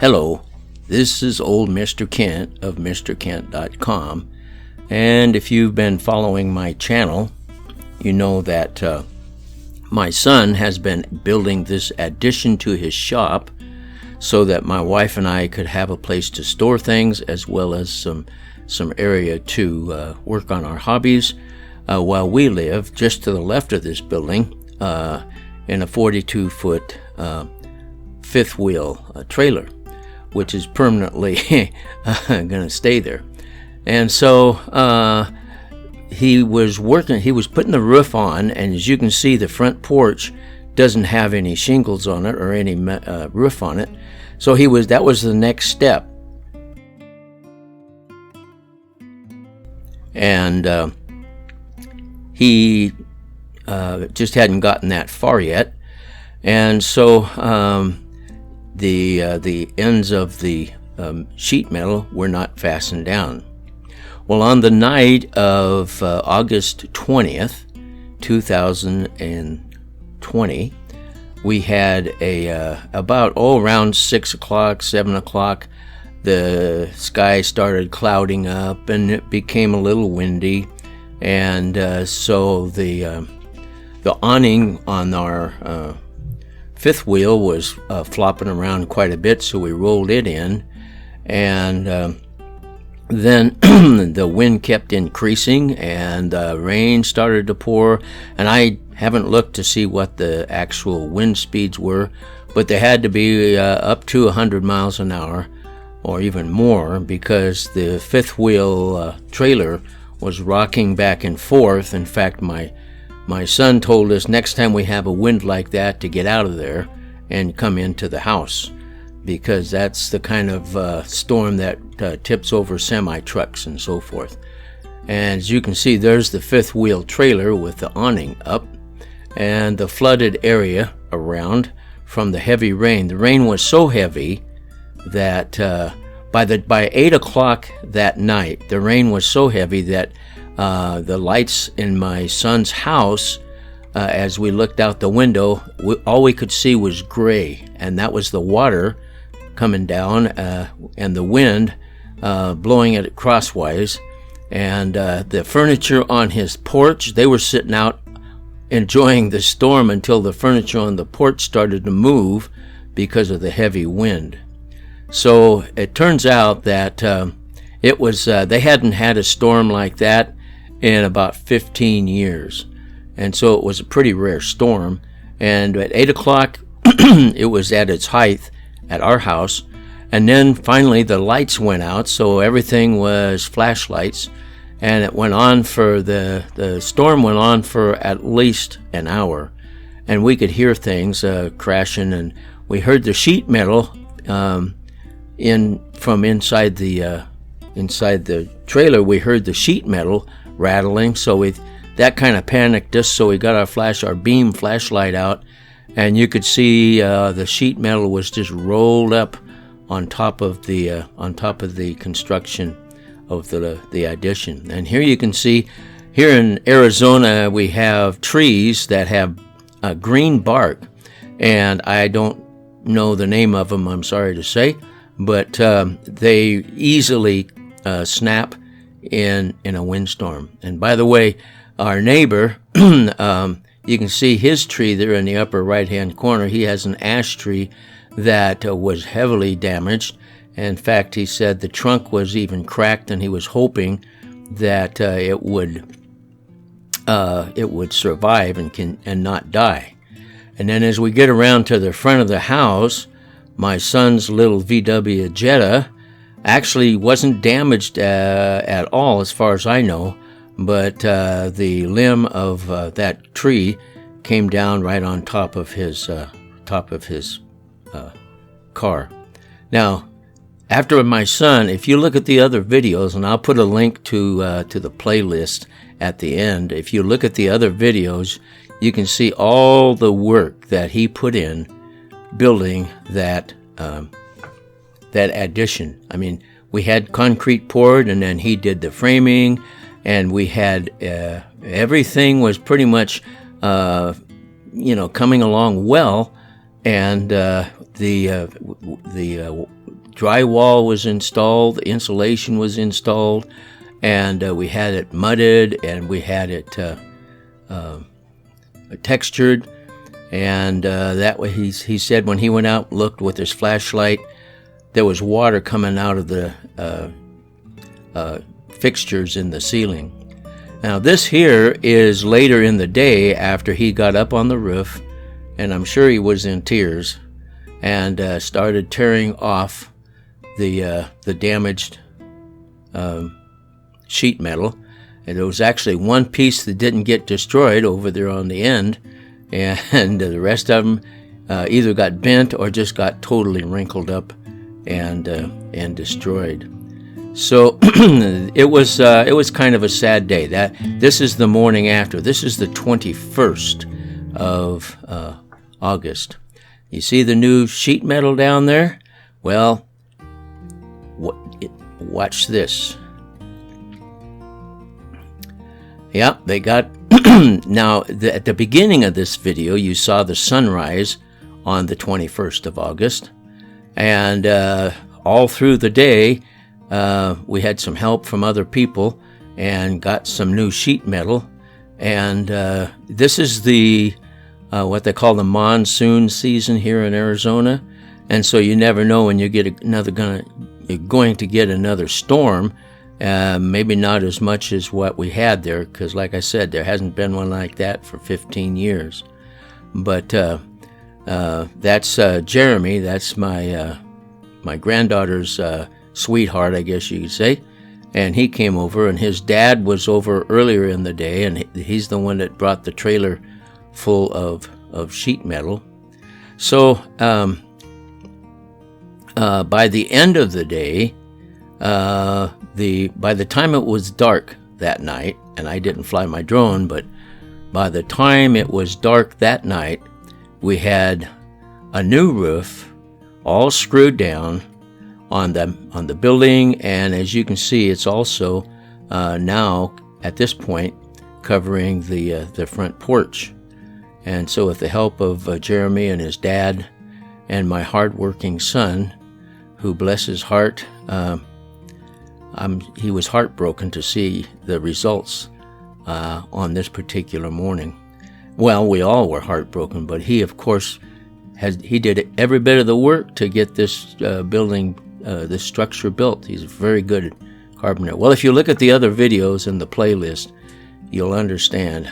Hello, this is old Mr. Kent of MrKent.com, and if you've been following my channel, you know that my son has been building this addition to his shop so that my wife and I could have a place to store things as well as some area to work on our hobbies while we live just to the left of this building in a 42-foot fifth wheel trailer, which is permanently going to stay there. And so he was putting the roof on, and as you can see, the front porch doesn't have any shingles on it or any roof on it. So that was the next step. And he just hadn't gotten that far yet. And so the ends of the sheet metal were not fastened down. Well, on the night of August 20th, 2020, we had around 6 o'clock, 7 o'clock, the sky started clouding up and it became a little windy. And so the awning on our fifth wheel was flopping around quite a bit, so we rolled it in, and then the wind kept increasing and rain started to pour, and I haven't looked to see what the actual wind speeds were, but they had to be up to 100 miles an hour or even more, because the fifth wheel trailer was rocking back and forth. In fact, my son told us next time we have a wind like that to get out of there and come into the house, because that's the kind of storm that tips over semi-trucks and so forth. And as you can see, there's the fifth wheel trailer with the awning up and the flooded area around from the heavy rain. The rain was so heavy that by 8 o'clock that night, the rain was so heavy that the lights in my son's house, as we looked out the window, all we could see was gray, and that was the water coming down and the wind blowing it crosswise. And the furniture on his porch, they were sitting out enjoying the storm until the furniture on the porch started to move because of the heavy wind. So it turns out that they hadn't had a storm like that in about 15 years. And so it was a pretty rare storm. And at 8 o'clock, it was at its height at our house. And then finally the lights went out, so everything was flashlights. And it went on the storm went on for at least an hour. And we could hear things crashing, and we heard the sheet metal from inside the trailer. We heard the sheet metal rattling, so that kind of panicked us. So we got our beam flashlight out, and you could see the sheet metal was just rolled up on top of the construction of the addition. And here you can see, here in Arizona, we have trees that have green bark, and I don't know the name of them, I'm sorry to say, but they easily snap in a windstorm. And by the way, our neighbor, you can see his tree there in the upper right-hand corner. He has an ash tree that was heavily damaged. In fact, he said the trunk was even cracked, and he was hoping that it would survive and not die. And then as we get around to the front of the house, my son's little VW Jetta actually wasn't damaged at all, as far as I know, but the limb of that tree came down right on top of his car. Now, after my son, if you look at the other videos, and I'll put a link to the playlist at the end, if you look at the other videos, you can see all the work that he put in building that addition. I mean, we had concrete poured, and then he did the framing, and we had everything was pretty much coming along well, and the drywall was installed, the insulation was installed, and we had it mudded, and we had it textured. And that way, he said when he went out and looked with his flashlight, there was water coming out of the fixtures in the ceiling. Now this here is later in the day after he got up on the roof, and I'm sure he was in tears, and started tearing off the damaged sheet metal. And there was actually one piece that didn't get destroyed over there on the end, and the rest of them either got bent or just got totally wrinkled up and destroyed. So it was kind of a sad day. This is the morning after. This is the 21st of August. You see the new sheet metal down there? Well, watch this. Yeah, they got... Now, at the beginning of this video, you saw the sunrise on the 21st of August. And all through the day, we had some help from other people and got some new sheet metal. And this is the what they call the monsoon season here in Arizona. And so you never know when you get you're going to get another storm. Maybe not as much as what we had there, because like I said, there hasn't been one like that for 15 years. But that's Jeremy. That's my granddaughter's sweetheart, I guess you could say. And he came over, and his dad was over earlier in the day, and he's the one that brought the trailer full of sheet metal. So by the end of the day, by the time it was dark that night, and I didn't fly my drone, but by the time it was dark that night, we had a new roof all screwed down on the building, and as you can see, it's also now at this point covering the front porch. And so with the help of Jeremy and his dad and my hardworking son, who bless his heart, he was heartbroken to see the results on this particular morning. Well, we all were heartbroken, but he, of course, he did every bit of the work to get this building, this structure built. He's very good at carpenter. Well, if you look at the other videos in the playlist, you'll understand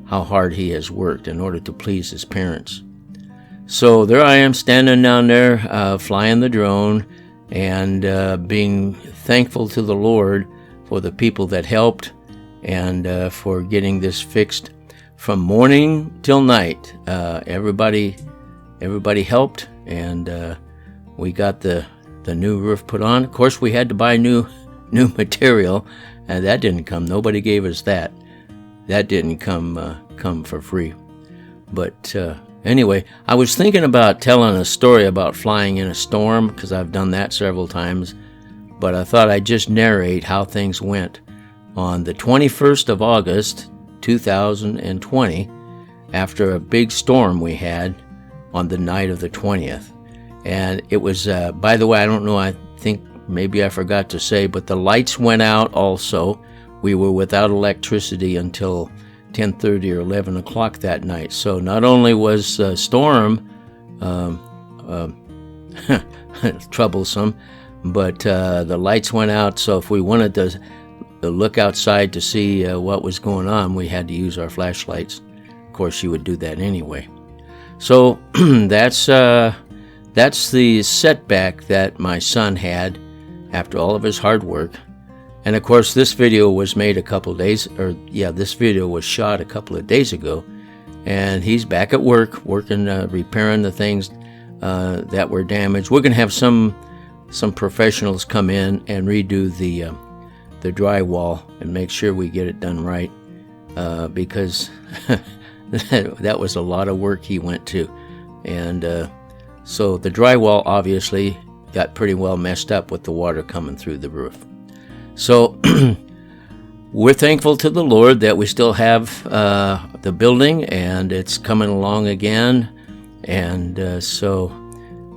how hard he has worked in order to please his parents. So there I am standing down there flying the drone and being thankful to the Lord for the people that helped and for getting this fixed from morning till night. Everybody helped, and we got the new roof put on. Of course, we had to buy new material, and that didn't come. Nobody gave us that. That didn't come for free. But anyway, I was thinking about telling a story about flying in a storm, because I've done that several times, but I thought I'd just narrate how things went on the 21st of August, 2020, after a big storm we had on the night of the 20th. And it was, by the way, I don't know, I think maybe I forgot to say, but the lights went out also. We were without electricity until 10:30 or 11 o'clock that night. So not only was the storm troublesome, but the lights went out. So if we wanted to look outside to see what was going on, we had to use our flashlights. Of course, you would do that anyway. So that's the setback that my son had after all of his hard work. And of course, this video was made this video was shot a couple of days ago, and he's back at work, working, repairing the things that were damaged. We're going to have some professionals come in and redo the drywall and make sure we get it done right, because that was a lot of work he went to. And so the drywall obviously got pretty well messed up with the water coming through the roof. So we're thankful to the Lord that we still have the building, and it's coming along again. And so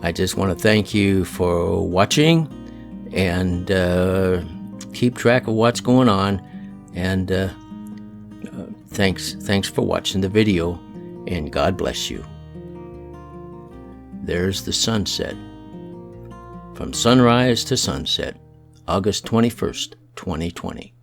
I just want to thank you for watching, and keep track of what's going on. And thanks for watching the video, and God bless you. There's the sunset. From sunrise to sunset, August 21st, 2020.